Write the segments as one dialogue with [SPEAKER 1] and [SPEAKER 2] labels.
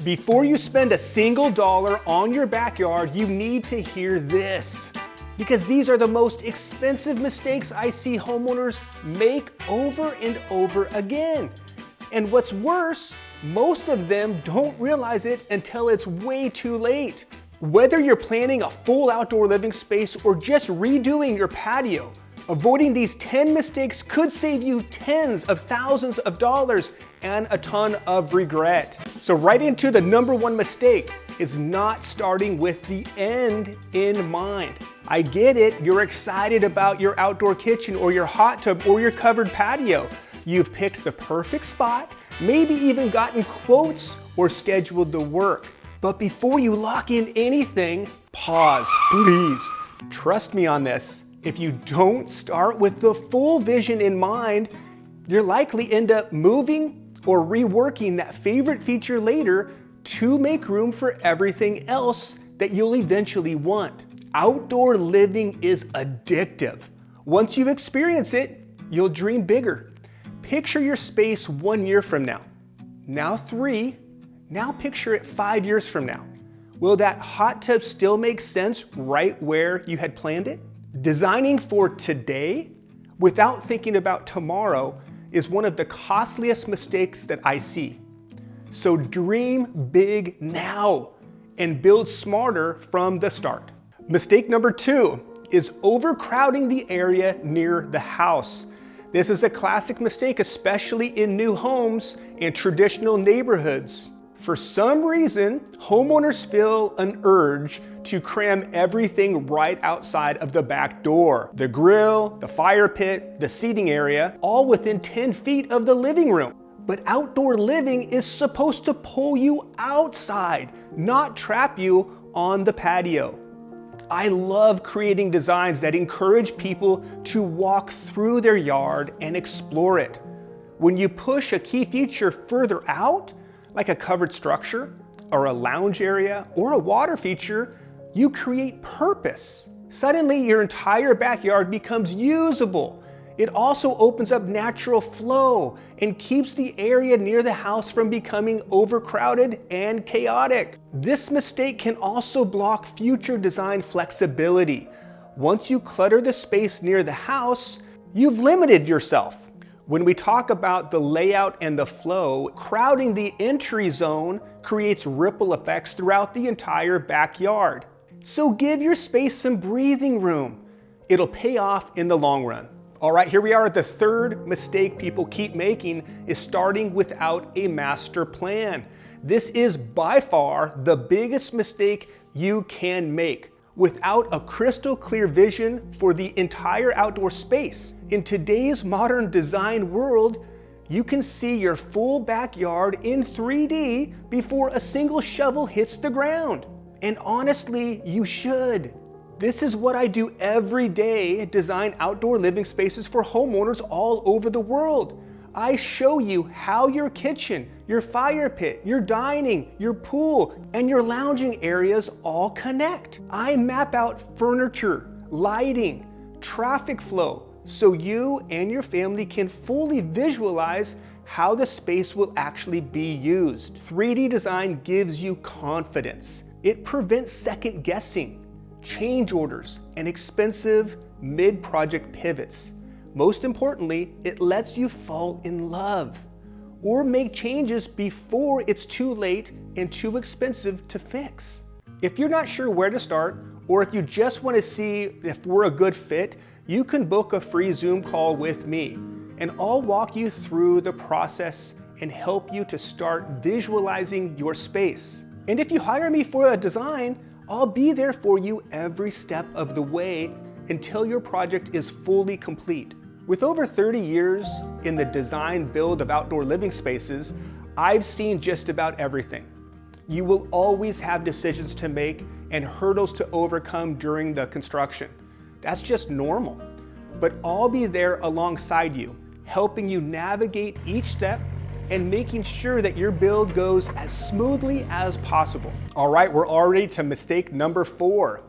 [SPEAKER 1] Before you spend a single dollar on your backyard, you need to hear this, because these are the most expensive mistakes I see homeowners make over and over again. And what's worse, most of them don't realize it until it's way too late. Whether you're planning a full outdoor living space or just redoing your patio, avoiding these 10 mistakes could save you tens of thousands of dollars and a ton of regret. So right into the number one mistake is not starting with the end in mind. I get it, you're excited about your outdoor kitchen or your hot tub or your covered patio. You've picked the perfect spot, maybe even gotten quotes or scheduled the work. But before you lock in anything, pause, please. Trust me on this. If you don't start with the full vision in mind, you'll likely end up moving or reworking that favorite feature later to make room for everything else that you'll eventually want. Outdoor living is addictive. Once you experience it, you'll dream bigger. Picture your space 1 year from now, now 3, now picture it 5 years from now. Will that hot tub still make sense right where you had planned it? Designing for today without thinking about tomorrow is one of the costliest mistakes that I see. So dream big now and build smarter from the start. Mistake number 2 is overcrowding the area near the house. This is a classic mistake, especially in new homes and traditional neighborhoods. For some reason, homeowners feel an urge to cram everything right outside of the back door. The grill, the fire pit, the seating area, all within 10 feet of the living room. But outdoor living is supposed to pull you outside, not trap you on the patio. I love creating designs that encourage people to walk through their yard and explore it. When you push a key feature further out, like a covered structure, or a lounge area, or a water feature, you create purpose. Suddenly, your entire backyard becomes usable. It also opens up natural flow and keeps the area near the house from becoming overcrowded and chaotic. This mistake can also block future design flexibility. Once you clutter the space near the house, you've limited yourself. When we talk about the layout and the flow, crowding the entry zone creates ripple effects throughout the entire backyard. So give your space some breathing room. It'll pay off in the long run. All right, here we are at the third mistake people keep making is starting without a master plan. This is by far the biggest mistake you can make. Without a crystal clear vision for the entire outdoor space. In today's modern design world, you can see your full backyard in 3D before a single shovel hits the ground. And honestly, you should. This is what I do every day, design outdoor living spaces for homeowners all over the world. I show you how your kitchen, your fire pit, your dining, your pool, and your lounging areas all connect. I map out furniture, lighting, traffic flow, so you and your family can fully visualize how the space will actually be used. 3D design gives you confidence. It prevents second guessing, change orders, and expensive mid-project pivots. Most importantly, it lets you fall in love or make changes before it's too late and too expensive to fix. If you're not sure where to start, or if you just want to see if we're a good fit, you can book a free Zoom call with me, and I'll walk you through the process and help you to start visualizing your space. And if you hire me for a design, I'll be there for you every step of the way until your project is fully complete. With over 30 years in the design build of outdoor living spaces, I've seen just about everything. You will always have decisions to make and hurdles to overcome during the construction. That's just normal. But I'll be there alongside you, helping you navigate each step and making sure that your build goes as smoothly as possible. All right, we're already to mistake number 4,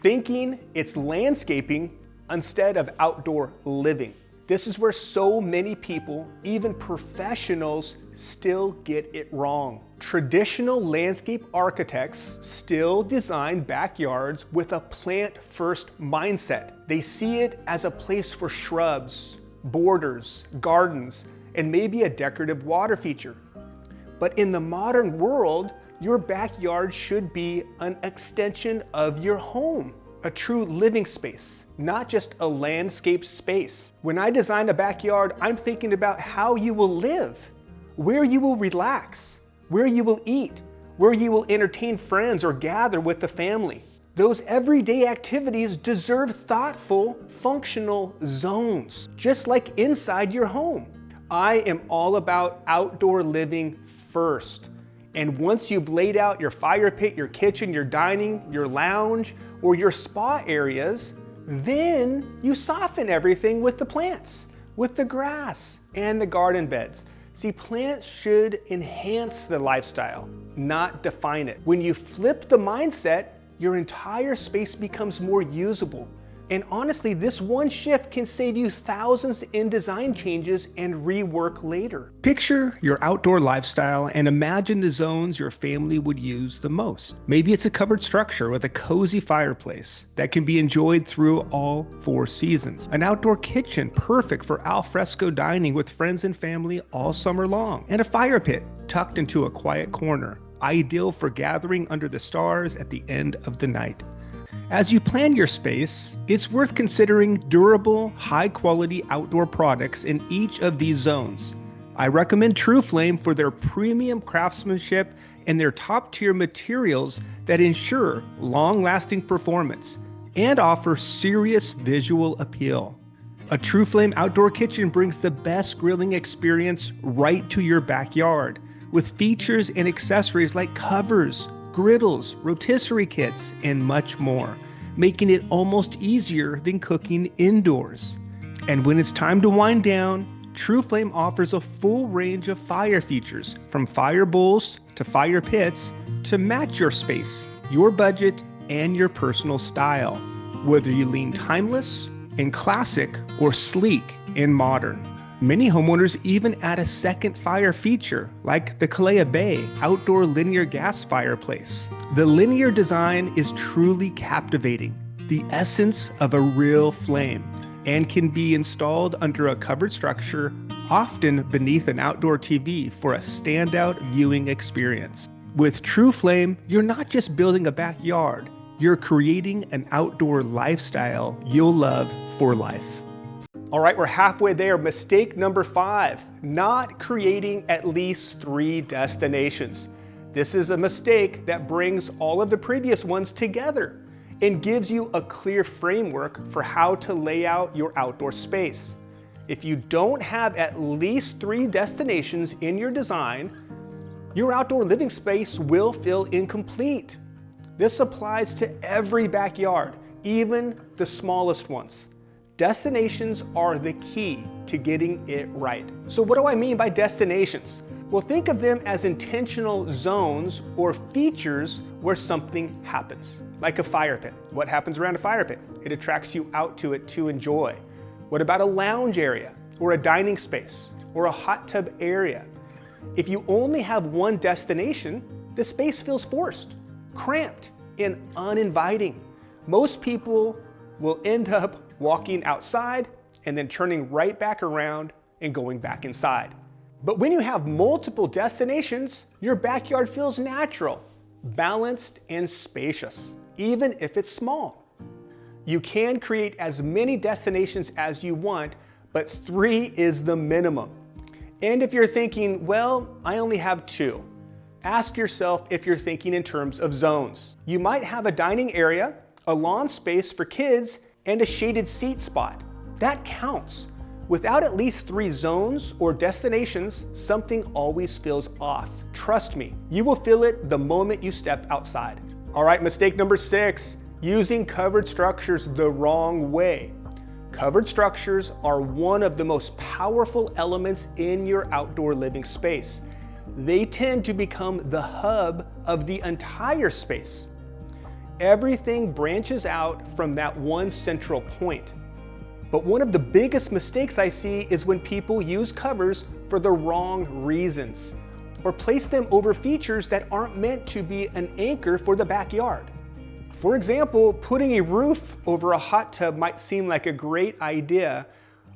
[SPEAKER 1] thinking it's landscaping instead of outdoor living. This is where so many people, even professionals, still get it wrong. Traditional landscape architects still design backyards with a plant-first mindset. They see it as a place for shrubs, borders, gardens, and maybe a decorative water feature. But in the modern world, your backyard should be an extension of your home, a true living space, not just a landscape space. When I design a backyard, I'm thinking about how you will live, where you will relax, where you will eat, where you will entertain friends or gather with the family. Those everyday activities deserve thoughtful, functional zones, just like inside your home. I am all about outdoor living first. And once you've laid out your fire pit, your kitchen, your dining, your lounge, or your spa areas, then you soften everything with the plants, with the grass, and the garden beds. See, plants should enhance the lifestyle, not define it. When you flip the mindset, your entire space becomes more usable. And honestly, this one shift can save you thousands in design changes and rework later. Picture your outdoor lifestyle and imagine the zones your family would use the most. Maybe it's a covered structure with a cozy fireplace that can be enjoyed through all 4 seasons. An outdoor kitchen perfect for al fresco dining with friends and family all summer long. And a fire pit tucked into a quiet corner, ideal for gathering under the stars at the end of the night. As you plan your space, it's worth considering durable, high-quality outdoor products in each of these zones. I recommend TrueFlame for their premium craftsmanship and their top-tier materials that ensure long-lasting performance and offer serious visual appeal. A TrueFlame outdoor kitchen brings the best grilling experience right to your backyard, with features and accessories like covers, griddles, rotisserie kits, and much more, making it almost easier than cooking indoors. And when it's time to wind down, TrueFlame offers a full range of fire features, from fire bowls to fire pits, to match your space, your budget, and your personal style, whether you lean timeless and classic or sleek and modern. Many homeowners even add a second fire feature, like the Kalea Bay outdoor linear gas fireplace. The linear design is truly captivating, the essence of a real flame, and can be installed under a covered structure, often beneath an outdoor TV for a standout viewing experience. With TrueFlame, you're not just building a backyard, you're creating an outdoor lifestyle you'll love for life. All right, we're halfway there. Mistake number 5, not creating at least 3 destinations. This is a mistake that brings all of the previous ones together and gives you a clear framework for how to lay out your outdoor space. If you don't have at least 3 destinations in your design, your outdoor living space will feel incomplete. This applies to every backyard, even the smallest ones. Destinations are the key to getting it right. So what do I mean by destinations? Well, think of them as intentional zones or features where something happens, like a fire pit. What happens around a fire pit? It attracts you out to it to enjoy. What about a lounge area or a dining space or a hot tub area? If you only have one destination, the space feels forced, cramped, and uninviting. Most people will end up walking outside and then turning right back around and going back inside. But when you have multiple destinations, your backyard feels natural, balanced, and spacious, even if it's small. You can create as many destinations as you want, but 3 is the minimum. And if you're thinking, well, I only have 2, ask yourself if you're thinking in terms of zones. You might have a dining area, a lawn space for kids, and a shaded seat spot. That counts. Without at least 3 zones or destinations, something always feels off. Trust me, you will feel it the moment you step outside. All right, mistake number 6, using covered structures the wrong way. Covered structures are one of the most powerful elements in your outdoor living space. They tend to become the hub of the entire space. Everything branches out from that one central point. But one of the biggest mistakes I see is when people use covers for the wrong reasons, or place them over features that aren't meant to be an anchor for the backyard. For example, putting a roof over a hot tub might seem like a great idea,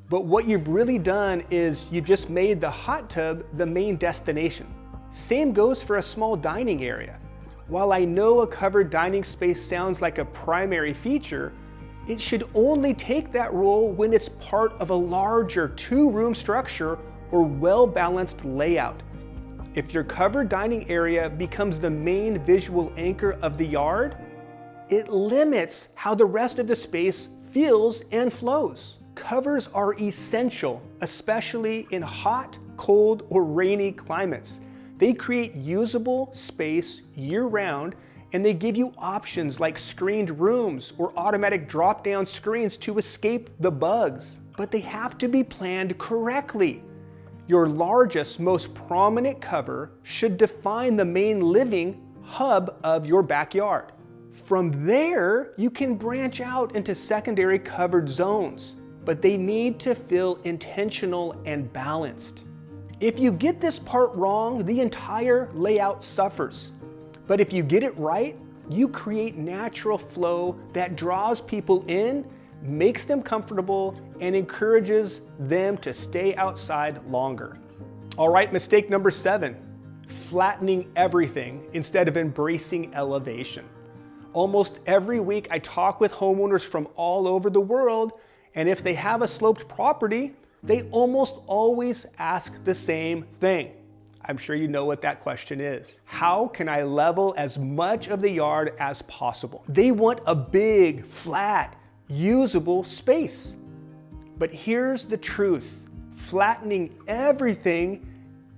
[SPEAKER 1] but what you've really done is you've just made the hot tub the main destination. Same goes for a small dining area. While I know a covered dining space sounds like a primary feature, it should only take that role when it's part of a larger two-room structure or well-balanced layout. If your covered dining area becomes the main visual anchor of the yard, it limits how the rest of the space feels and flows. Covers are essential, especially in hot, cold, or rainy climates. They create usable space year-round, and they give you options like screened rooms or automatic drop-down screens to escape the bugs. But they have to be planned correctly. Your largest, most prominent cover should define the main living hub of your backyard. From there, you can branch out into secondary covered zones, but they need to feel intentional and balanced. If you get this part wrong, the entire layout suffers. But if you get it right, you create natural flow that draws people in, makes them comfortable, and encourages them to stay outside longer. All right, mistake number 7, flattening everything instead of embracing elevation. Almost every week I talk with homeowners from all over the world, and if they have a sloped property, they almost always ask the same thing. I'm sure you know what that question is. How can I level as much of the yard as possible? They want a big, flat, usable space. But here's the truth. Flattening everything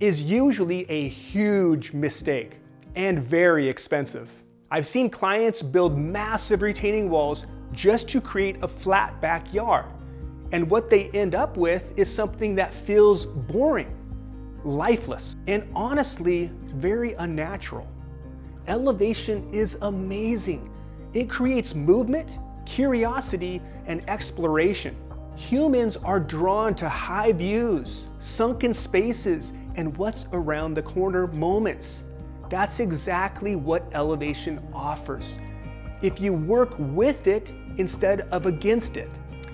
[SPEAKER 1] is usually a huge mistake and very expensive. I've seen clients build massive retaining walls just to create a flat backyard. And what they end up with is something that feels boring, lifeless, and honestly, very unnatural. Elevation is amazing. It creates movement, curiosity, and exploration. Humans are drawn to high views, sunken spaces, and what's around the corner moments. That's exactly what elevation offers, if you work with it instead of against it.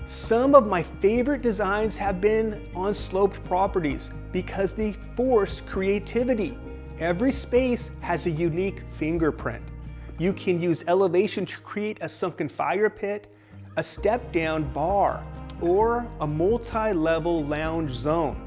[SPEAKER 1] Some of my favorite designs have been on sloped properties because they force creativity. Every space has a unique fingerprint. You can use elevation to create a sunken fire pit, a step-down bar, or a multi-level lounge zone.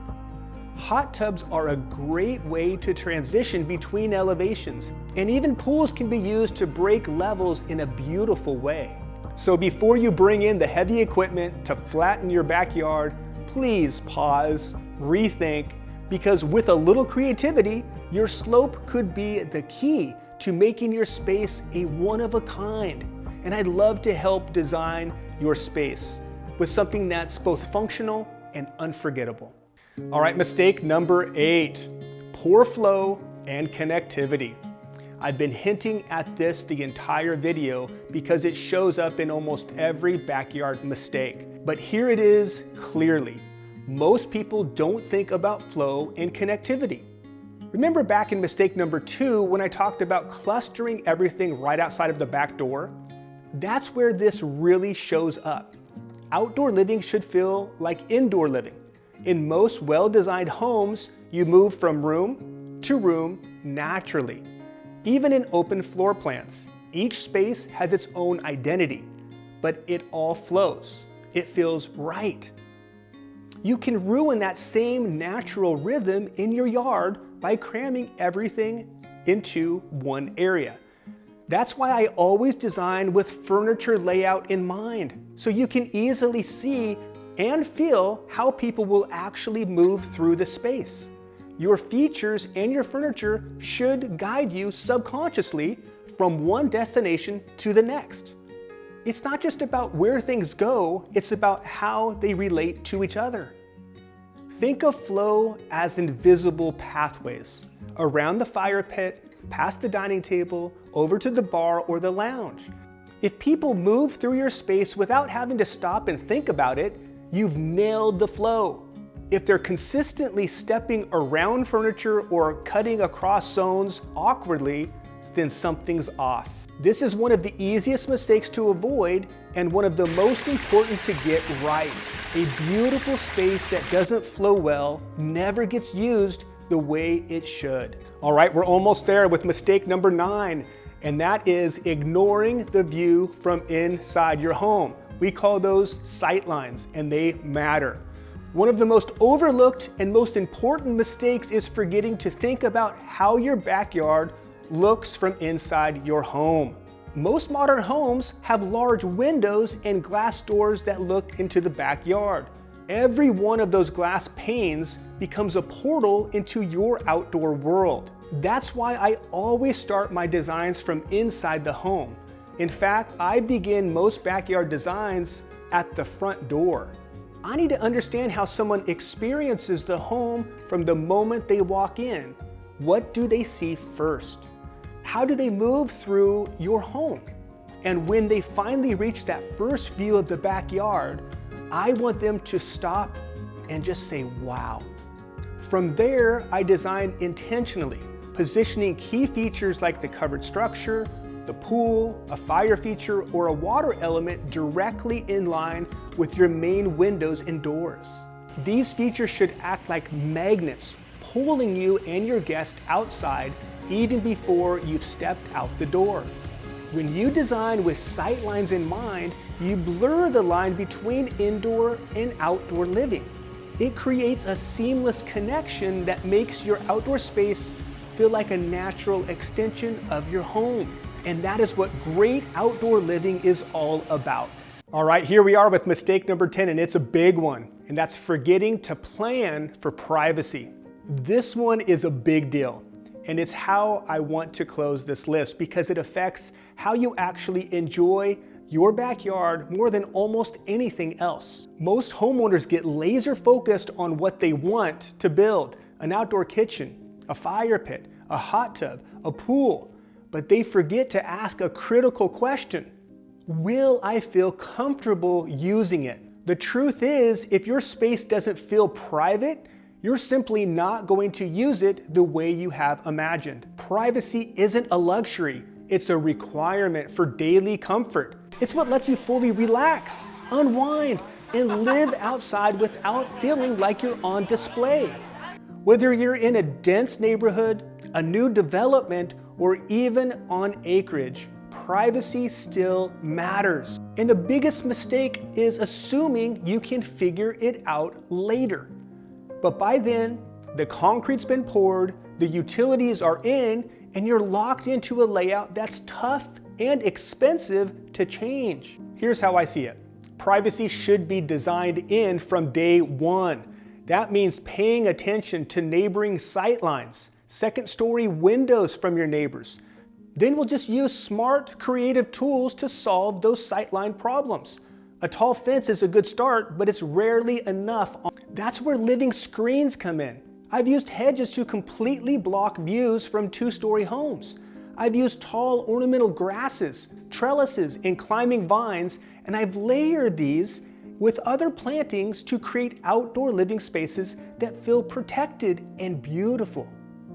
[SPEAKER 1] Hot tubs are a great way to transition between elevations, and even pools can be used to break levels in a beautiful way. So before you bring in the heavy equipment to flatten your backyard, please pause, rethink, because with a little creativity, your slope could be the key to making your space a one-of-a-kind. And I'd love to help design your space with something that's both functional and unforgettable. All right, mistake number 8, poor flow and connectivity. I've been hinting at this the entire video because it shows up in almost every backyard mistake. But here it is clearly. Most people don't think about flow and connectivity. Remember back in mistake number 2 when I talked about clustering everything right outside of the back door? That's where this really shows up. Outdoor living should feel like indoor living. In most well-designed homes, you move from room to room naturally. Even in open floor plans, each space has its own identity, but it all flows. It feels right. You can ruin that same natural rhythm in your yard by cramming everything into one area. That's why I always design with furniture layout in mind, so you can easily see and feel how people will actually move through the space. Your features and your furniture should guide you subconsciously from one destination to the next. It's not just about where things go, it's about how they relate to each other. Think of flow as invisible pathways around the fire pit, past the dining table, over to the bar or the lounge. If people move through your space without having to stop and think about it, you've nailed the flow. If they're consistently stepping around furniture or cutting across zones awkwardly, then something's off. This is one of the easiest mistakes to avoid and one of the most important to get right. A beautiful space that doesn't flow well never gets used the way it should. All right, we're almost there with mistake number 9, and that is ignoring the view from inside your home. We call those sightlines, and they matter. One of the most overlooked and most important mistakes is forgetting to think about how your backyard looks from inside your home. Most modern homes have large windows and glass doors that look into the backyard. Every one of those glass panes becomes a portal into your outdoor world. That's why I always start my designs from inside the home. In fact, I begin most backyard designs at the front door. I need to understand how someone experiences the home from the moment they walk in. What do they see first? How do they move through your home? And when they finally reach that first view of the backyard, I want them to stop and just say, wow. From there, I design intentionally, positioning key features like the covered structure, the pool, a fire feature, or a water element directly in line with your main windows and doors. These features should act like magnets, pulling you and your guest outside even before you've stepped out the door. When you design with sightlines in mind, you blur the line between indoor and outdoor living. It creates a seamless connection that makes your outdoor space feel like a natural extension of your home. And that is what great outdoor living is all about. All right, here we are with mistake number 10, and it's a big one, and that's forgetting to plan for privacy. This one is a big deal, and it's how I want to close this list because it affects how you actually enjoy your backyard more than almost anything else. Most homeowners get laser focused on what they want to build: an outdoor kitchen, a fire pit, a hot tub, a pool. But they forget to ask a critical question. Will I feel comfortable using it? The truth is, if your space doesn't feel private, you're simply not going to use it the way you have imagined. Privacy isn't a luxury, it's a requirement for daily comfort. It's what lets you fully relax, unwind, and live outside without feeling like you're on display. Whether you're in a dense neighborhood, a new development, or even on acreage, privacy still matters. And the biggest mistake is assuming you can figure it out later. But by then, the concrete's been poured, the utilities are in, and you're locked into a layout that's tough and expensive to change. Here's how I see it. Privacy should be designed in from day one. That means paying attention to neighboring sightlines, second-story windows from your neighbors. Then we'll just use smart, creative tools to solve those sightline problems. A tall fence is a good start, but it's rarely enough. That's where living screens come in. I've used hedges to completely block views from two-story homes. I've used tall ornamental grasses, trellises, and climbing vines, and I've layered these with other plantings to create outdoor living spaces that feel protected and beautiful.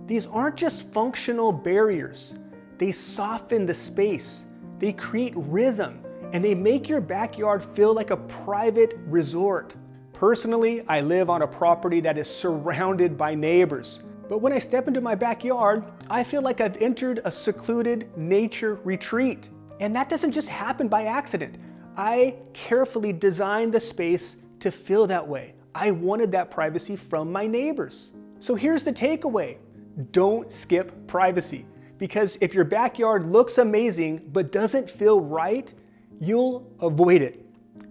[SPEAKER 1] These aren't just functional barriers. They soften the space, they create rhythm, and they make your backyard feel like a private resort. Personally, I live on a property that is surrounded by neighbors. But when I step into my backyard, I feel like I've entered a secluded nature retreat. And that doesn't just happen by accident. I carefully designed the space to feel that way. I wanted that privacy from my neighbors. So here's the takeaway. Don't skip privacy, because if your backyard looks amazing but doesn't feel right, you'll avoid it.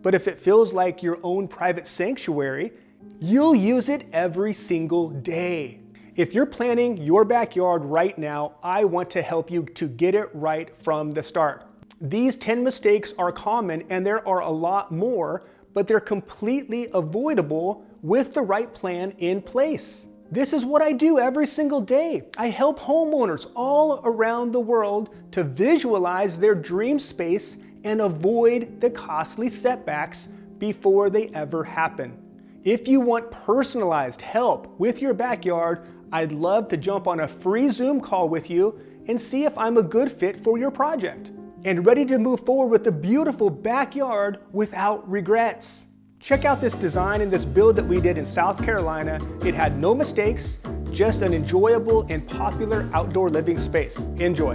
[SPEAKER 1] But if it feels like your own private sanctuary, you'll use it every single day. If you're planning your backyard right now, I want to help you to get it right from the start. These 10 mistakes are common, and there are a lot more, but they're completely avoidable with the right plan in place. This is what I do every single day. I help homeowners all around the world to visualize their dream space and avoid the costly setbacks before they ever happen. If you want personalized help with your backyard, I'd love to jump on a free Zoom call with you and see if I'm a good fit for your project and ready to move forward with a beautiful backyard without regrets. Check out this design and this build that we did in South Carolina. It had no mistakes, just an enjoyable and popular outdoor living space. Enjoy.